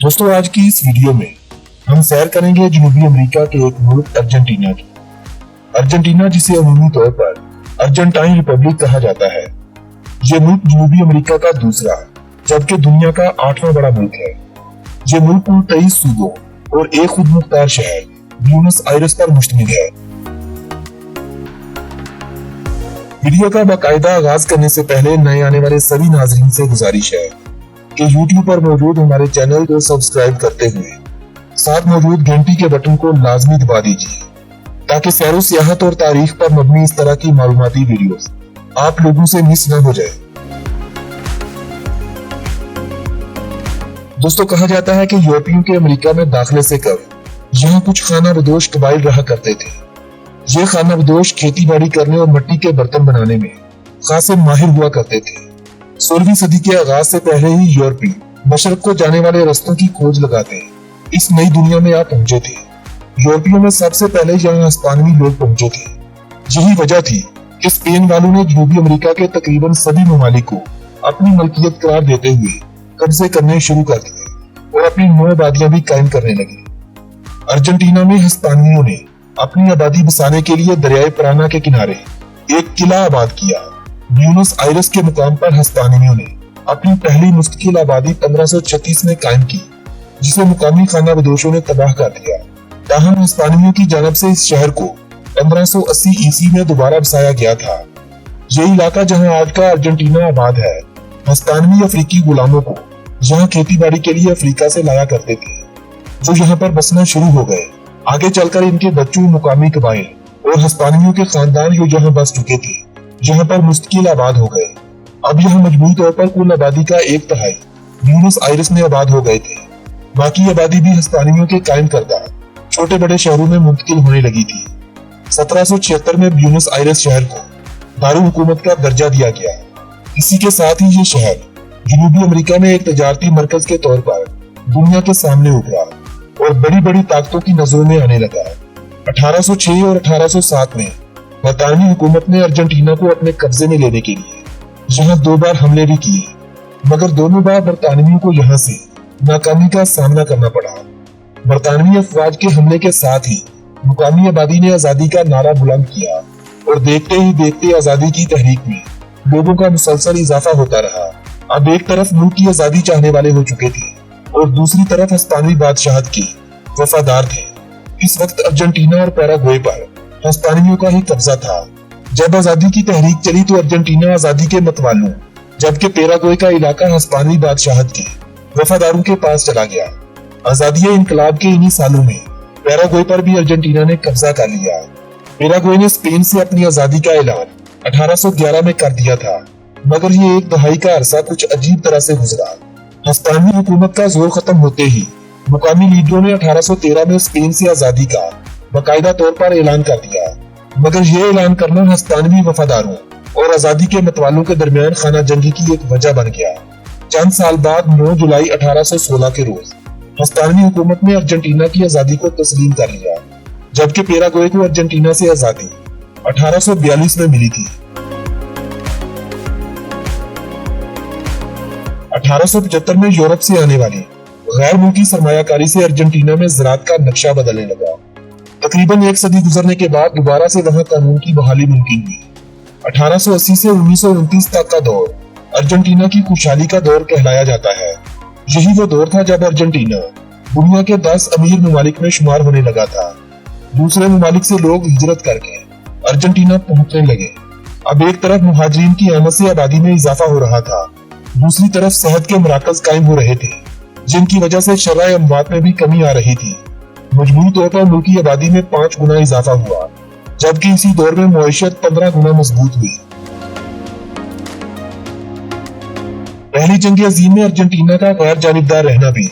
दोस्तों आज की इस वीडियो में हम सैर करेंगे जनूबी अमेरिका के एक मुल्क अर्जेंटीना की। अर्जेंटीना जिसे अमूमी तौर पर अर्जेंटाइन रिपब्लिक कहा जाता है। ये मुल्क जनूबी अमेरिका का दूसरा जबकि दुनिया का 8वां बड़ा मुल्क है। ये मुल्क कुल 23 सूबों और एक खुद मुख्तार शहर ब्यूनस आयरस पर मुश्तमिल है। वीडियो का बाकायदा आगाज करने से पहले नए आने वाले सभी नाजरीन से गुजारिश है कि YouTube पर मौजूद हमारे चैनल को सब्सक्राइब करते हुए साथ मौजूद घंटी के बटन को लाजमी दबा दीजिए ताकि सैर व सियाहत और तारीख पर मबनी इस तरह की मालूमाती वीडियोस आप लोगों से मिस न हो जाए। दोस्तों कहा जाता है कि यूरोपियों के अमेरिका में दाखिले से कब यहाँ कुछ खाना बदोश कबाइल रहा करते थे। ये खाना बदोश खेती बाड़ी करने और मिट्टी के बर्तन बनाने में खासे माहिर हुआ करते थे। 16वीं सदी के आगाज से पहले ही यूरोपी मशरक को जाने वाले रास्तों की खोज लगाते इस नई दुनिया में आ पहुंचे थे। यूरोपियों में सबसे पहले यहाँ हिस्पानिवी लोग पहुंचे थे। यही वजह थी कि स्पेन वालों ने जनूबी अमेरिका के तकरीबन सभी ममालिक को अपनी मलकियत करार देते हुए कब्जे करने शुरू कर दिए और अपनी नौ आबादियां भी कायम करने लगे। अर्जेंटीना में हिस्पानियों ने अपनी आबादी बसाने के लिए दरियाए पराना के किनारे एक किला आबाद किया। ब्यूनस आयरस के मुकाम पर हिस्पानियों ने अपनी पहली मुस्तकिल आबादी 1536 में कायम की, जिसे मुकामी खाना बदोशों ने तबाह कर दिया। ताहम हिस्पानियों की जानब से इस शहर को 1580 ईस्वी में दोबारा बसाया गया था। यही इलाका जहां आज का अर्जेंटीना आबाद है। हिस्पानिवी अफ्रीकी गुलामों को यहाँ खेती बाड़ी के लिए अफ्रीका से लाया करते थे, जो यहाँ पर बसना शुरू हो गए। आगे चलकर इनके बच्चों मुकामी कबाइल और हिस्पानियों के खानदान जो यहाँ बस चुके थे जहाँ पर मुस्तकिल आबाद हो गए। अब यहाँ मजबूरी तौर पर कुल आबादी का 1/3 ब्यूनस आयरस में आबाद हो गए थे। बाकी आबादी भी हिस्पानियों के कायम करदा छोटे बड़े शहरों में मुंतकिल होने लगी थी। 1776 में ब्यूनस आयरस शहर को दारुल हुकूमत का दर्जा दिया गया। इसी के साथ ही ये शहर जनूबी अमेरिका में एक तजारती मरकज के तौर पर दुनिया के सामने उभरा और बड़ी बड़ी ताकतों की नजरों में आने लगा। 1806 और 1807 में बरतानवी हुकूमत ने अर्जेंटीना को अपने कब्जे में लेने के लिए यहाँ 2 बार हमले भी किए, मगर दोनों बार बरतानवियों को यहाँ से नाकामी का सामना करना पड़ा। बरतानवी अफवाज के हमले के साथ ही मुकामी आबादी ने आजादी का नारा बुलंद किया और देखते ही देखते आजादी की तहरीक में लोगों का मुसलसल इजाफा होता रहा। अब एक तरफ मुल्क की आजादी चाहने वाले हो चुके थे और दूसरी तरफ हिस्पानिवी बादशाहत के वफादार थे। इस वक्त अर्जेंटीना और पैराग्वे पर हिस्पानियों का ही कब्जा था। जब आजादी की तहरीक चली तो अर्जेंटीना आजादी के मतवालों जबकि पैराग्वे का इलाका हिस्पानिवी बादशाहत के वफादारों के पास चला गया। आजादी इनकलाब के इन्हीं सालों में पैराग्वे पर भी अर्जेंटीना ने कब्जा कर लिया। पैराग्वे ने स्पेन से अपनी आजादी का ऐलान 1811 में कर दिया था, मगर ये एक दहाई का अरसा कुछ अजीब तरह से गुजरा। हिस्पानिवी हुकूमत का जोर खत्म होते ही मुकामी लीडरों ने 1813 में स्पेन से आजादी का बाकायदा तौर पर ऐलान कर दिया, मगर यह ऐलान करना हिस्पानिवी वफादारों और आजादी के मतवालों के दरमियान खाना जंगी की एक वजह बन गया। चंद साल बाद 9 जुलाई 1816 के रोज हिस्पानिवी हुकूमत ने अर्जेंटीना की आजादी को तस्लीम कर लिया, जबकि पैराग्वे को अर्जेंटीना से आजादी 1842 में मिली थी। 1875 में यूरोप से आने वाली गैर मुल्की सरमायाकारी से अर्जेंटीना में ज़राअत का नक्शा बदलने लगा। तकरीबन 1 सदी गुजरने के बाद दोबारा से वहां कानून की बहाली मुमकिन हुई। 1880 से 1929 तक का दौर अर्जेंटीना की खुशहाली का दौर कहलाया जाता है। यही वो दौर था जब अर्जेंटीना दुनिया के 10 अमीर ममालिक में शुमार होने लगा था। दूसरे ममालिक से लोग हिजरत करके अर्जेंटीना पहुंचने लगे। अब एक तरफ मुहाजिरीन की आमद से आबादी में इजाफा हो रहा था, दूसरी तरफ सेहत के मराकज कायम हो रहे थे, जिनकी वजह से शरह अमवात में भी कमी आ रही थी। मजबूरी तौर पर मुल्क की आबादी में 5 गुना इजाफा हुआ, जबकि इसी दौर में मईशत 15 गुना मजबूत हुई। पहली जंग अजीम में अर्जेंटीना का गैर जानिबदार रहना भी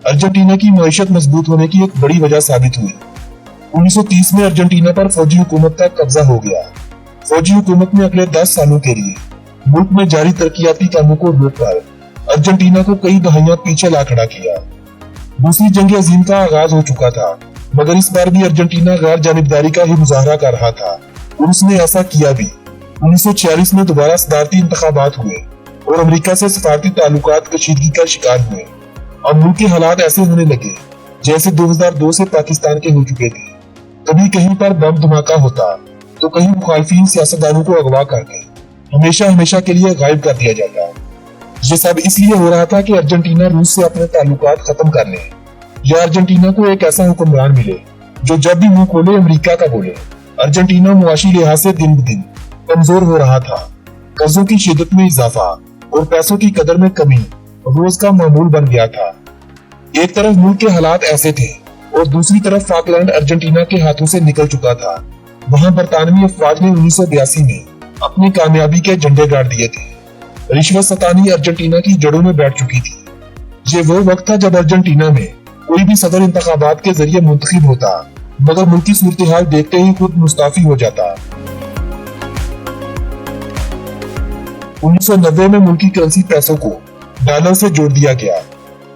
अर्जेंटीना की मईशत मजबूत होने की एक बड़ी वजह साबित हुई। 1930 में अर्जेंटीना पर फौजी हुकूमत का कब्जा हो गया। फौजी हुकूमत ने अगले 10 सालों के लिए मुल्क में जारी तरक्याती कामों को रोककर अर्जेंटीना को कई दहाइयां पीछे ला खड़ा किया। दूसरी जंग अजीम का आगाज हो चुका था, मगर इस बार भी अर्जेंटीना गैर जानिबदारी का ही मुजाहरा कर रहा था और उसने ऐसा किया भी। 1946 में दोबारा सदारती इंतखाबात हुए और अमेरिका से सफारती ताल्लुकात कशीदगी का शिकार हुए। अब मुल्क के हालात ऐसे होने लगे जैसे 2002 से पाकिस्तान के हो चुके थे। कभी कहीं पर बम धमाका होता तो कहीं मुखालफिन सियासतदानों को अगवा करके हमेशा हमेशा के लिए गायब कर दिया जाता। ये सब इसलिए हो रहा था कि अर्जेंटीना रूस से अपने ताल्लुकात खत्म कर ले या अर्जेंटीना को एक ऐसा हुक्मरान मिले जो जब भी मुंह खोले अमेरिका का बोले। अर्जेंटीना मुआशी लिहाज से दिन ब दिन कमजोर हो रहा था। कर्जों की शिद्दत में इजाफा और पैसों की कदर में कमी रोज का मामूल बन गया था। एक तरफ मुल्क के हालात ऐसे थे और दूसरी तरफ फाकलैंड अर्जेंटीना के हाथों से निकल चुका था। वहां बरतानवी अफवाज ने 1982 में अपनी कामयाबी के झंडे गाड़ दिए थे। रिश्वत सतानी अर्जेंटीना की जड़ों में बैठ चुकी थी। ये वो वक्त था जब अर्जेंटीना में कोई भी सदर इंतखाबात के जरिए मुंतखब होता मगर मुल्क की सूरत हाल देखते ही खुद मुस्ताफी हो जाता। 1990 में मुल्क की करेंसी पैसों को डॉलर से जोड़ दिया गया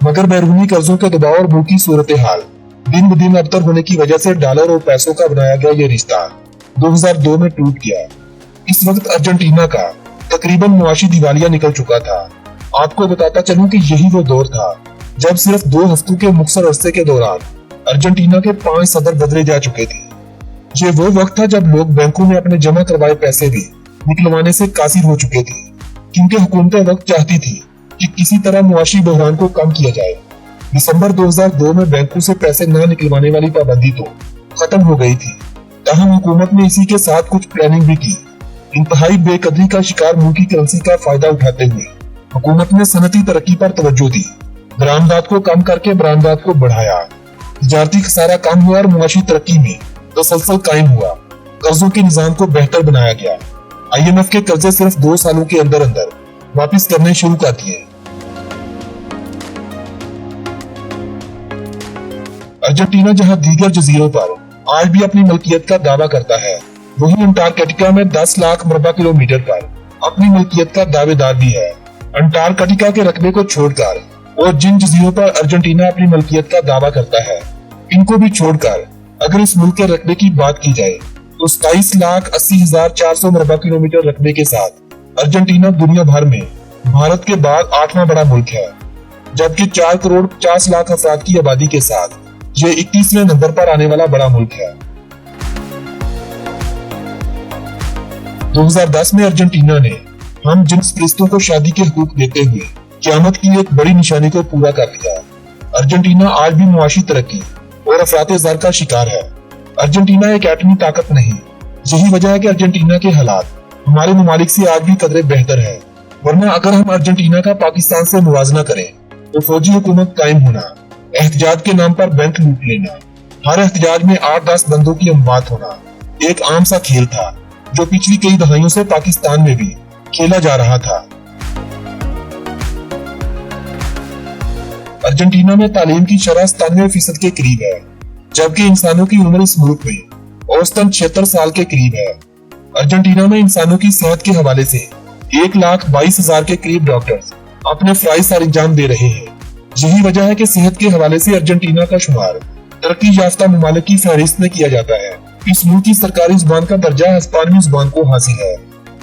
मगर बैरूनी कर्जों के दबाव और मुल्क की सूरत हाल दिन ब दिन अबतर होने की वजह से डॉलर और पैसों का बनाया गया ये रिश्ता 2002 में टूट गया। इस वक्त अर्जेंटीना का तकरीबन मुआशी दिवालिया निकल चुका था। आपको बताता चलूं कि यही वो दौर था जब सिर्फ 2 हफ्तों के मुख्तर अरसे के दौरान अर्जेंटीना के 5 सदर बदले जा चुके थे। ये वो वक्त था जब लोग बैंकों में अपने जमा करवाए पैसे भी निकलवाने से कासिर हो चुके थे क्योंकि हुकूमतें वक्त चाहती थी कि किसी तरह मुआशी बहरान को कम किया जाए। दिसंबर 2002 में बैंकों से पैसे न निकलवाने वाली पाबंदी तो खत्म हो गई थी। ताहम हुकूमत ने इसी के साथ कुछ प्लानिंग भी की। इंतहाई बेकदरी का शिकार मुल्क की करेंसी का फायदा उठाते हुए हुकूमत ने सनती तरक्की पर तवज्जो दी। बरामदात को कम करके बरामदात को बढ़ाया। तिजारती खसारा कम हुआ और मुआशी तरक्की में तसलसल कायम हुआ। कर्जों के निजाम को बेहतर बनाया गया। IMF के कर्जे सिर्फ 2 सालों के अंदर अंदर वापिस करने शुरू कर दिए। अर्जेंटीना जहां दीगर जजीरों पर आज भी अपनी मलकियत का दावा करता है, वहीं अंटार्कटिका में 10 लाख मरबा किलोमीटर पर अपनी मलकियत का दावेदार भी है। अंटार्कटिका के रकबे को छोड़कर और जिन जजीरों पर अर्जेंटीना अपनी मलकियत का दावा करता है, इनको भी छोड़कर अगर इस मुल्क के रकबे की बात की जाए तो 27,80,400 मरबा किलोमीटर रकबे के साथ अर्जेंटीना दुनिया भर में भारत के बाद 8वां बड़ा मुल्क है, जबकि 4 करोड़ 50 लाख अफराद की आबादी के साथ ये 21वें नंबर पर आने वाला बड़ा मुल्क है। 2010 में अर्जेंटीना ने हम जिन्स परिस्तों को शादी के हुकूक देते हुए क़यामत की एक बड़ी निशानी को पूरा कर लिया। अर्जेंटीना आज भी मुआशी तरक्की और अफरात-ए-ज़र का शिकार है। अर्जेंटीना एक एटमी ताकत नहीं। यही वजह है कि अर्जेंटीना के हालात हमारे ममालिक से आज भी कदरे बेहतर है। वरना अगर हम अर्जेंटीना का पाकिस्तान से मुवाजना करें तो फौजी हुकूमत कायम होना, एहतजाज के नाम पर बैंक लूट लेना, हर एहतजाज में 8-10 बंदों की अमवात होना एक आम सा खेल था जो पिछली कई दहाइयों से पाकिस्तान में भी खेला जा रहा था। अर्जेंटीना में तालीम की शरह 97% के करीब है, जबकि इंसानों की उम्र इस मुल्क में औसतन 76 साल के करीब है। अर्जेंटीना में इंसानों की सेहत के हवाले से 1,22,000 के करीब डॉक्टर्स अपने फराइज सर अंजाम दे रहे हैं। यही वजह है कि सेहत के हवाले से अर्जेंटीना का शुमार तरक्की याफ्ता ममालिक की फहरिस्त में किया जाता है। इस मुल्क की सरकारी जुबान का दर्जा हिस्पानवी जुबान को हासिल है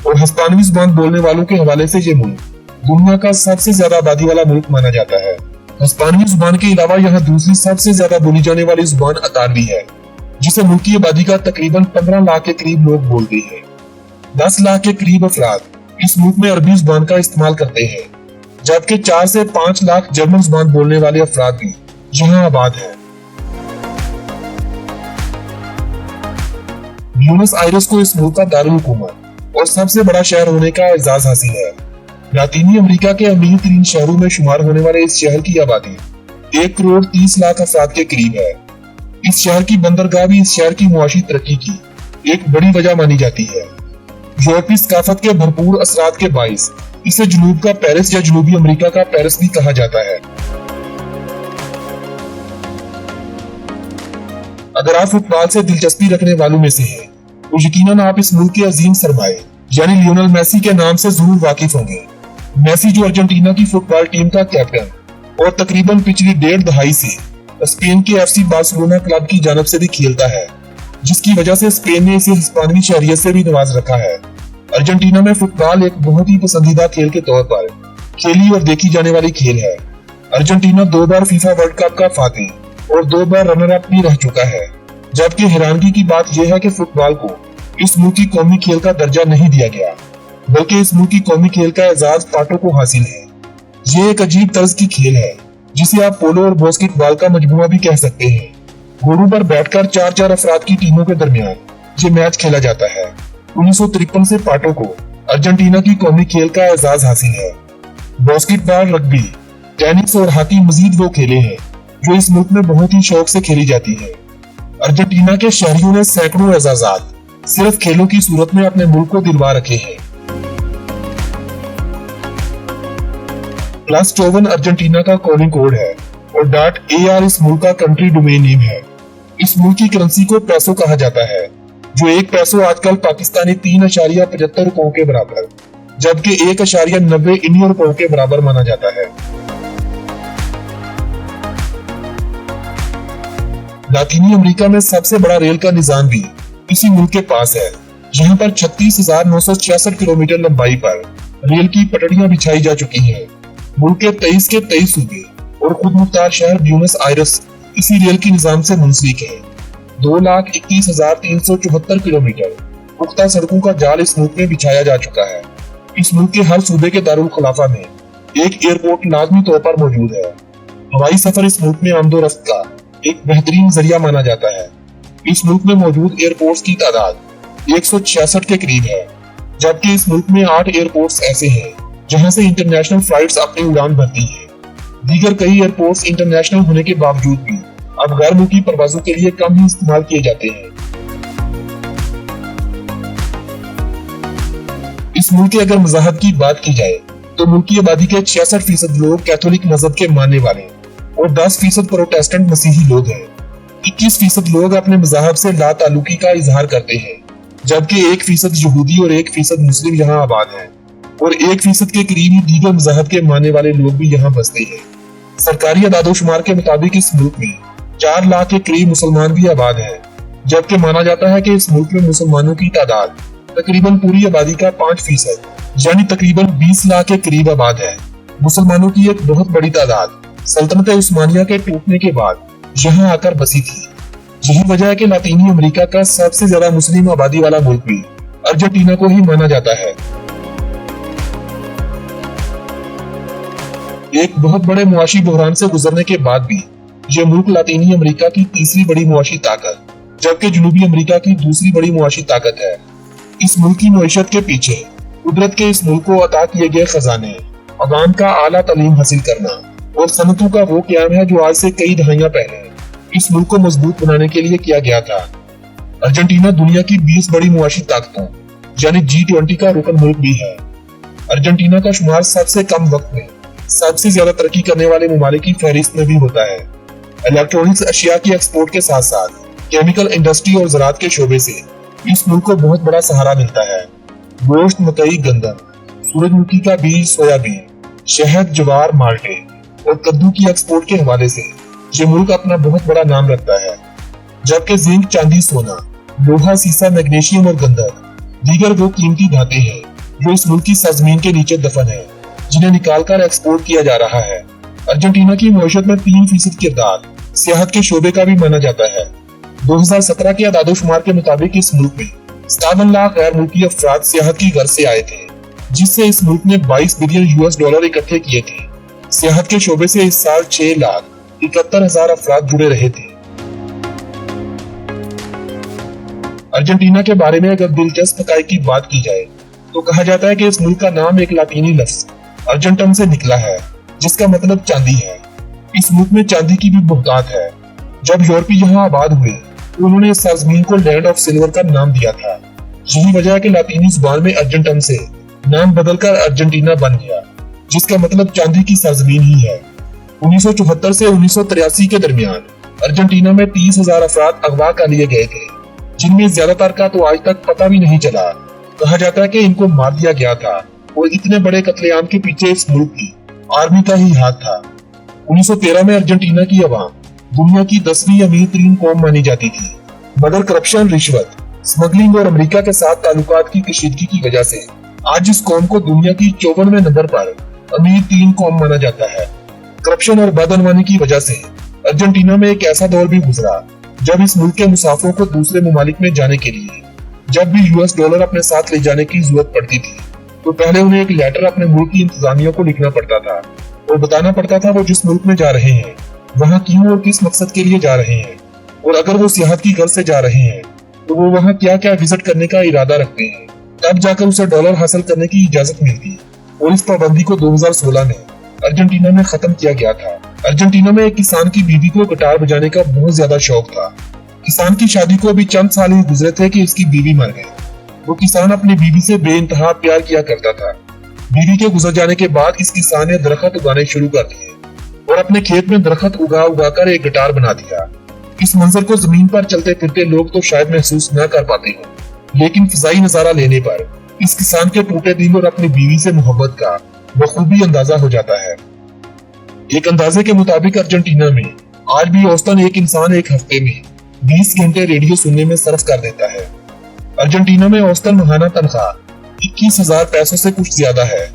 और हिस्पानवी जुबान बोलने वालों के हवाले से ये मुल्क दुनिया का सबसे ज्यादा आबादी वाला मुल्क माना जाता है। हिस्पानवी जुबान के अलावा यहाँ दूसरी सबसे ज्यादा बोली जाने वाली जुबान अतालवी है, जिसे मुल्क की आबादी का तकरीबन 15 लाख के करीब लोग बोलते हैं। 10 लाख के करीब अफराद इस मुल्क में अरबी जुबान का इस्तेमाल करते हैं, जबकि 4 से 5 लाख जर्मन जुबान बोलने वाले अफराद भी यहाँ आबाद हैं। ब्यूनस आयरस को इस मुल्क का दारुल हुकूमत और सबसे बड़ा शहर होने का एजाज हासिल है। लातीनी अमेरिका के अमीर तरीन शहरों में शुमार होने वाले इस शहर की आबादी 1 करोड़ 30 लाख अफराद के करीब है। इस शहर की बंदरगाह भी इस शहर की मुआशी तरक्की की एक बड़ी वजह मानी जाती है। यूरोपीय सकाफत के भरपूर असरात के बाइस इसे जुनूब का पेरिस या जनूबी अमेरिका का पेरिस भी कहा जाता है। अगर आप फुटबॉल से दिलचस्पी रखने वालों में से हैं, तो यकीनन आप इस मुल्क के अजीम सरमाए यानी लियोनेल मेसी के नाम से जरूर वाकिफ होंगे। मेसी जो अर्जेंटीना की फुटबॉल टीम का कैप्टन और तकरीबन पिछली 1.5 दहाई से स्पेन के FC बार्सिलोना क्लब की जानब से भी खेलता है, जिसकी वजह से स्पेन ने इसे हिस्पानवी शहरियत से भी नवाज रखा है। अर्जेंटीना में फुटबॉल एक बहुत ही पसंदीदा खेल के तौर पर खेली और देखी जाने वाली खेल है। अर्जेंटीना 2 बार फीफा वर्ल्ड कप का फातिह और 2 बार रनर अप भी रह चुका है। जबकि हैरानगी की बात यह है कि फुटबॉल को इस मुल्क की कौमी खेल का दर्जा नहीं दिया गया, बल्कि इस मुल्क की कौमी खेल का एजाज पाटो को हासिल है। ये एक अजीब तर्ज की खेल है जिसे आप पोलो और बास्केटबॉल का मजमुआ भी कह सकते हैं। घोड़ों पर बैठकर 4-4 अफराद की टीमों के दरमियान ये मैच खेला जाता है। 1953 से पाटो को अर्जेंटीना की कौमी खेल का एजाज हासिल है। बास्केटबॉल, रग्बी, टेनिस और हॉकी मजीद वो खेले हैं जो इस मुल्क में बहुत ही शौक से खेली जाती है। अर्जेंटीना के शहरियों ने सैकड़ों एजाजात सिर्फ खेलों की सूरत में अपने मुल्क को दिलवा रखे हैं। +54 अर्जेंटीना का कॉलिंग कोड है और .AR इस मुल्क का कंट्री डोमेन नेम है। इस मुल्क की करेंसी को पैसो कहा जाता है, जो एक पैसो आजकल पाकिस्तानी 3.75 रुपयों के बराबर, जबकि 1.90 इंडियन रुपयों के बराबर माना जाता है। लातीनी अमेरिका में सबसे बड़ा रेल का निजाम भी इसी मुल्क के पास है। यहाँ पर 36,966 किलोमीटर लंबाई पर रेल की पटड़ियां बिछाई जा चुकी हैं। मुल्क के 23 सूबे और खुद मुख्तार शहर ब्यूनस आयरस इसी रेल के निजाम से मुंसलिक है। 2,21,374 किलोमीटर पुख्ता सड़कों का जाल इस मुल्क में बिछाया जा चुका है। इस मुल्क के हर सूबे के दारुल खिलाफा में एक एयरपोर्ट लाजमी तौर पर मौजूद है। हवाई सफर इस मुल्क में आमदोरफ्त का एक बेहतरीन जरिया माना जाता है। इस मुल्क में मौजूद एयरपोर्ट्स की तादाद 166 के करीब है, जबकि इस मुल्क में 8 एयरपोर्ट्स ऐसे हैं जहां से इंटरनेशनल फ्लाइट्स अपनी उड़ान भरती हैं। दीगर कई एयरपोर्ट्स इंटरनेशनल होने के बावजूद भी अब गैर मुल्की परवाजों के लिए कम ही इस्तेमाल किए जाते हैं। इस मुल्क के अगर मज़हब की बात की जाए तो मुल्क की आबादी के 66% लोग कैथोलिक मजहब के मानने वाले और 10% प्रोटेस्टेंट मसीही लोग हैं। 21% लोग अपने मज़हब से ला ताल्लुकी का इजहार करते हैं, जबकि 1% यहूदी और 1% मुस्लिम यहाँ आबाद हैं और 1% के करीब ही दीगर मज़हब के मानने वाले लोग भी यहाँ बसते हैं। सरकारी आदादोशुमार के मुताबिक इस मुल्क में 4 लाख के करीब मुसलमान भी आबाद हैं, जबकि माना जाता है कि इस मुल्क में मुसलमानों की तादाद तकरीबन पूरी आबादी का 5% यानी तकरीबन 20 लाख के करीब आबाद है। मुसलमानों की एक बहुत बड़ी तादाद सल्तनत उस्मानिया के टूटने के बाद यहाँ आकर बसी थी। यही वजह है कि लातीनी अमेरिका का सबसे ज्यादा मुस्लिम आबादी वाला मुल्क भी अर्जेंटीना को ही माना जाता है। एक बहुत बड़े मुआशी बहरान से गुजरने के बाद भी यह मुल्क लातीनी अमेरिका की तीसरी बड़ी मुआशी ताकत, जबकि जनूबी अमेरिका की दूसरी बड़ी मुआशी ताकत है। इस मुल्क की मईशत के पीछे कुदरत के इस मुल्क को अता किए गए खजाने, अवाम का आला तालीम हासिल करना और सनतों का वो क़याम है जो आज से कई दहाइयां पहले इस मुल्क को मजबूत बनाने के लिए किया गया था। अर्जेंटीना दुनिया की 20 बड़ी मुआशी ताकतों यानी G20 का रुकन मुल्क भी है। अर्जेंटीना का शुमार सबसे कम वक्त में सबसे ज्यादा तरक्की करने वाले ममालिक की फहरिस्त में भी होता है। इलेक्ट्रॉनिक्स अशिया की एक्सपोर्ट के साथ साथ केमिकल इंडस्ट्री और ज़राअत के शोबे से इस मुल्क को बहुत बड़ा सहारा मिलता है। गोश्त, मकई, गंदम, सूरजमुखी का बीज, सोयाबीन, शहद, ज्वार, माल्टे और कद्दू की एक्सपोर्ट के हवाले से ये मुल्क अपना बहुत बड़ा नाम रखता है। जबकि जिंक, चांदी, सोना, लोहा, सीसा, मैग्नीशियम और गंधक दीगर वो कीमती धाते हैं जो इस मुल्क की सरजमीन के नीचे दफन है, जिन्हें निकालकर एक्सपोर्ट किया जा रहा है। अर्जेंटीना की मईशत में 3% किरदार सियाहत के शोबे का भी माना जाता है। 2017 के आदादोशुमार के मुताबिक इस मुल्क में 57 लाख गैर मुल्की अफराद सियाहत की गर्ज से आए थे, जिससे इस मुल्क ने $22 बिलियन US इकट्ठे किए थे। सियाहत के शोबे से इस साल 6,71,000 अफराद जुड़े रहे थे। अर्जेंटीना के बारे में अगर दिलचस्प हकाइक की बात की जाए तो कहा जाता है कि इस मुल्क का नाम एक लातीनी लफ्ज अर्जेंटम से निकला है, जिसका मतलब चांदी है। इस मुल्क में चांदी की भी बहुतात है। जब यूरोपी यहाँ आबाद हुए तो उन्होंने इस सरजमीन को लैंड ऑफ सिल्वर का नाम दिया था। यही वजह है कि लातीनी जुबान में अर्जेंटम से नाम बदलकर अर्जेंटीना बन गया, जिसका मतलब चांदी की सरजमीन ही है। 1974 से 1983 के दरमियान अर्जेंटीना में 30,000 अफराद अगवा कर लिए गए थे, जिनमें ज्यादातर का तो आज तक पता भी नहीं चला। कहा जाता है कि इनको मार दिया गया था और इतने बड़े कत्लेआम के पीछे इस मुल्क की आर्मी का ही हाथ था। 1913 में अर्जेंटीना की अवाम दुनिया की 10वीं अमीर तरीन कौम मानी जाती थी, मगर करप्शन, रिश्वत, स्मगलिंग और अमेरिका के साथ ताल्लुकात की कशीदगी की वजह से आज इस कौम को दुनिया की 54वें नंबर पर अमीर 3 कौम माना जाता है। करप्शन और बदअनवानी की वजह से अर्जेंटीना में एक ऐसा दौर भी गुजरा जब इस मुल्क के मुसाफिरों को दूसरे ममालिक में जाने के लिए जब भी यूएस डॉलर अपने साथ ले जाने की जरूरत पड़ती थी तो पहले उन्हें एक लेटर अपने मुल्क की इंतजामिया को लिखना पड़ता था और बताना पड़ता था वो जिस मुल्क में जा रहे हैं वहाँ क्यों और किस मकसद के लिए जा रहे हैं, और अगर वो सियाहत की गर्ज से जा रहे हैं तो वो वहाँ क्या क्या विजिट करने का इरादा रखते हैं। तब जाकर उसे डॉलर हासिल करने की इजाजत मिलती और इस पाबंदी को 2016 में अर्जेंटीना में खत्म किया गया था। अर्जेंटीना में एक किसान की बीवी को गिटार बजाने का बहुत ज्यादा शौक था। किसान की शादी को अभी चंद साल ही गुजरे थे कि इसकी बीवी मर गई। वो किसान अपनी बीवी से बेइंतहा प्यार किया करता था। बीवी के गुजर जाने के बाद इस किसान ने दरख्त उगाने शुरू कर दिए और अपने खेत में दरख्त उगा उगा कर एक गिटार बना दिया। इस मंजर को जमीन पर चलते फिरते लोग तो शायद महसूस न कर पाते हो, लेकिन फिजाई नजारा लेने पर इस किसान के टूटे दिल और अपनी बीवी से मोहब्बत का बखूबी अंदाजा हो जाता है। एक अंदाजे के मुताबिक अर्जेंटीना में आज भी औसतन एक इंसान एक हफ्ते में 20 घंटे रेडियो सुनने में सर्फ कर देता है। अर्जेंटीना में औसतन माहाना तनख्वाह 21,000 पैसों से कुछ ज्यादा है,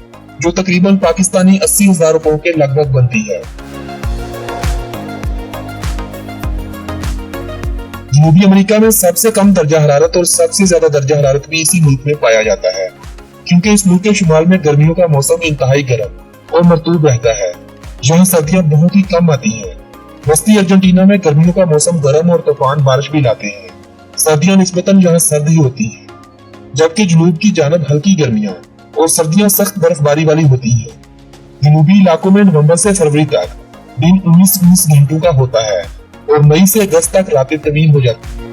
जो तकरीबन पाकिस्तानी 80,000 रुपयों के लगभग बनती है। जनूबी अमेरिका में सबसे कम दर्जा हरारत और सबसे ज्यादा दर्जा हरारत भी इसी मुल्क में पाया जाता है, क्योंकि इस मुल्क के शुमाल में गर्मियों का मौसम इंतहाई गर्म और मरतूब रहता है। यहाँ सर्दियाँ बहुत ही कम आती हैं। वस्ती अर्जेंटीना में गर्मियों का मौसम गर्म और तूफान बारिश भी लाते हैं। सर्दियाँ निस्बतन यहाँ सर्द ही होती हैं, जबकि जनूब की जानब हल्की गर्मियाँ और सर्दियाँ सख्त बर्फबारी वाली होती हैं। जनूबी इलाकों में नवंबर से फरवरी तक दिन 19-20 घंटों का होता है और मई से अगस्त तक रातें तवील हो जाती हैं।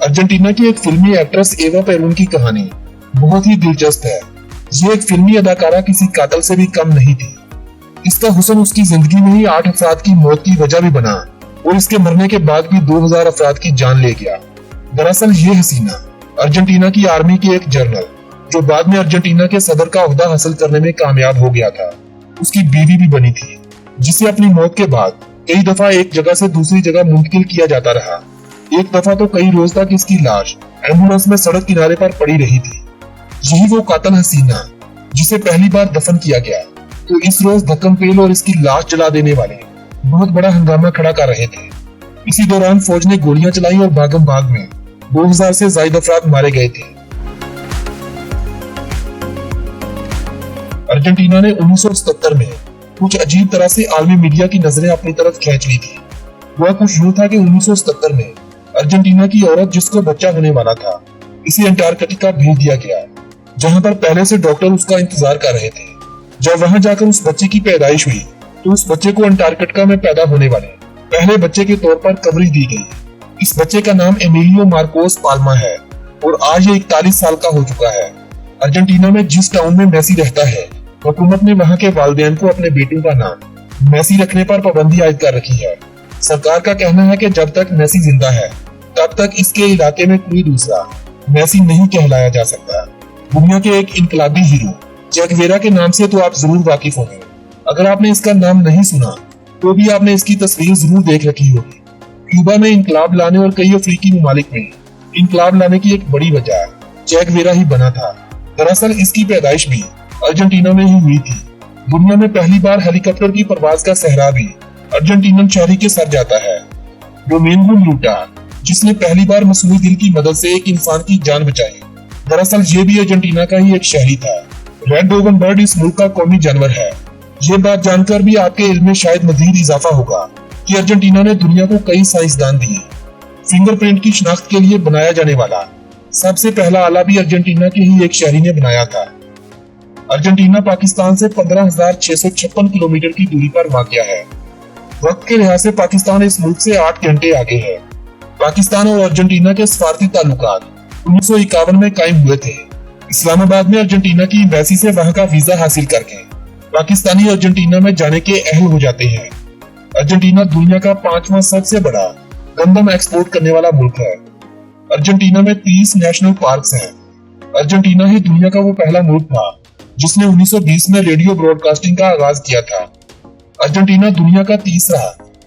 अर्जेंटीना की एक फिल्मी एक्ट्रेस एवा पेरून की कहानी बहुत ही दिलचस्प है। ये एक फिल्मी अदाकारा किसी कातल से भी कम नहीं थी। इसका हुस्न उसकी जिंदगी में ही 8 अफराद की मौत की वजह भी बना और इसके मरने के बाद भी 2000 अफराद की जान ले गया। दरअसल ये हसीना अर्जेंटीना की आर्मी की एक जनरल, जो बाद में अर्जेंटीना के सदर का ओहदा हासिल करने में कामयाब हो गया था, उसकी बीवी भी बनी थी, जिसे अपनी मौत के बाद कई दफा एक जगह से दूसरी जगह मुंतकिल किया जाता रहा। एक दफा तो कई रोज तक इसकी लाश एम्बुलेंस में सड़क किनारे पर पड़ी रही थी। यही वो कातल हसीना जिसे पहली बार दफन किया गया तो इस रोज धक्कम पेल और इसकी लाश जला देने वाले बहुत बड़ा हंगामा खड़ा कर रहे थे। इसी दौरान फौज ने गोलियां चलाई और भागम भाग में 2000 से ज्यादा अफराद मारे गए थे। अर्जेंटीना ने 1977 में कुछ अजीब तरह से आलमी मीडिया की नजरें अपनी तरफ खींच ली थी। वह कुछ यूं था कि 1977 में अर्जेंटीना की औरत जिसको बच्चा होने वाला था, इसे अंटार्कटिका भेज दिया गया, जहां पर पहले से डॉक्टर उसका इंतजार कर रहे थे। जब वहां जाकर उस बच्चे की पैदाइश हुई तो उस बच्चे को अंटार्कटिका में पैदा होने वाले पहले बच्चे के तौर पर कवरेज दी गई। इस बच्चे का नाम एमिलियो मार्कोस पाल्मा है और आज ये 41 साल का हो चुका है। अर्जेंटीना में जिस टाउन में मेसी रहता है, हुकूमत ने वहां के वालिदैन को अपने बेटों का नाम मेसी रखने पर पाबंदी आयद कर रखी है। सरकार का कहना है कि जब तक मेसी जिंदा है तब तक इसके इलाके में कोई दूसरा मेसी नहीं कहलाया जा सकता। दुनिया के एक इनकलाबी हीरो चे गुवेरा के नाम से तो आप जरूर वाकिफ होंगे। अगर आपने इसका नाम नहीं सुना तो भी आपने इसकी तस्वीर जरूर देख रखी होगी। क्यूबा में इनकलाब लाने और कई अफ्रीकी ममालिक में इनकलाब लाने की एक बड़ी वजह चे गुवेरा ही बना था। दरअसल इसकी पैदाइश भी अर्जेंटीना में ही हुई थी। दुनिया में पहली बार हेलीकॉप्टर की परवाज का सहरा भी अर्जेंटीनन शहरी के सर जाता है, डोमिंगो लूटा, जिसने पहली बार मसूमी दिल की मदद से एक इंसान की जान बचाई। दरअसल ये भी अर्जेंटीना का ही एक शहरी था। रेड ड्रैगन बर्ड इस मुल्क का कौमी जानवर है। ये बात जानकर भी आपके इल्म में शायद मजीद इजाफा होगा कि अर्जेंटीना ने दुनिया को कई साइंसदान दिए। फिंगरप्रिंट की शिनाख्त के लिए बनाया जाने वाला सबसे पहला आला भी अर्जेंटीना के ही एक शहरी ने बनाया था। अर्जेंटीना पाकिस्तान से 15,656 किलोमीटर की दूरी पर वाक़या है। वक्त के लिहाज से पाकिस्तान इस मुल्क से 8 घंटे आगे है। पाकिस्तान और अर्जेंटीना के सफारती ताल्लुकात 1951 में कायम हुए थे। इस्लामाबाद में अर्जेंटीना की एम्बेसी से वहां का वीजा हासिल करके पाकिस्तानी अर्जेंटीना में जाने के अहल हो जाते हैं। अर्जेंटीना दुनिया का 5वां सबसे बड़ा गंदम एक्सपोर्ट करने वाला मुल्क है। अर्जेंटीना में 30 नेशनल पार्क्स हैं। अर्जेंटीना ही दुनिया का वो पहला मुल्क था जिसने 1920 में रेडियो ब्रॉडकास्टिंग का आगाज किया था। अर्जेंटीना दुनिया का तीसरा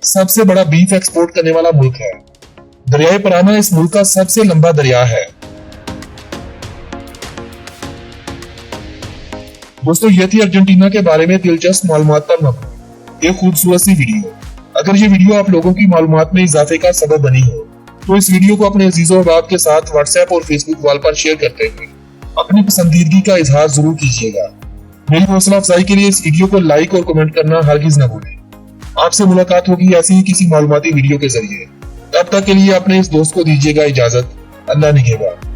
सबसे बड़ा बीफ एक्सपोर्ट करने वाला मुल्क है। दरियाए पराना इस मुल्क का सबसे लंबा दरिया है। दोस्तों ये थी अर्जेंटीना के बारे में दिलचस्प मालूमात पर मबनी एक खूबसूरत सी वीडियो। अगर ये वीडियो आप लोगों की मालूमात में इजाफे का सबब बनी हो तो इस वीडियो को अपने अजीजों अहबाब के साथ व्हाट्सएप और फेसबुक वॉल पर शेयर करते हुए अपनी पसंदीदगी का इजहार जरूर कीजिएगा। मेरी हौसला अफजाई के लिए इस वीडियो को लाइक और कमेंट करना हरगिज न भूलें। आपसे मुलाकात होगी ऐसी ही किसी मालूमाती वीडियो के जरिए। तब तक के लिए अपने इस दोस्त को दीजिएगा इजाजत। अल्लाह निगहबान।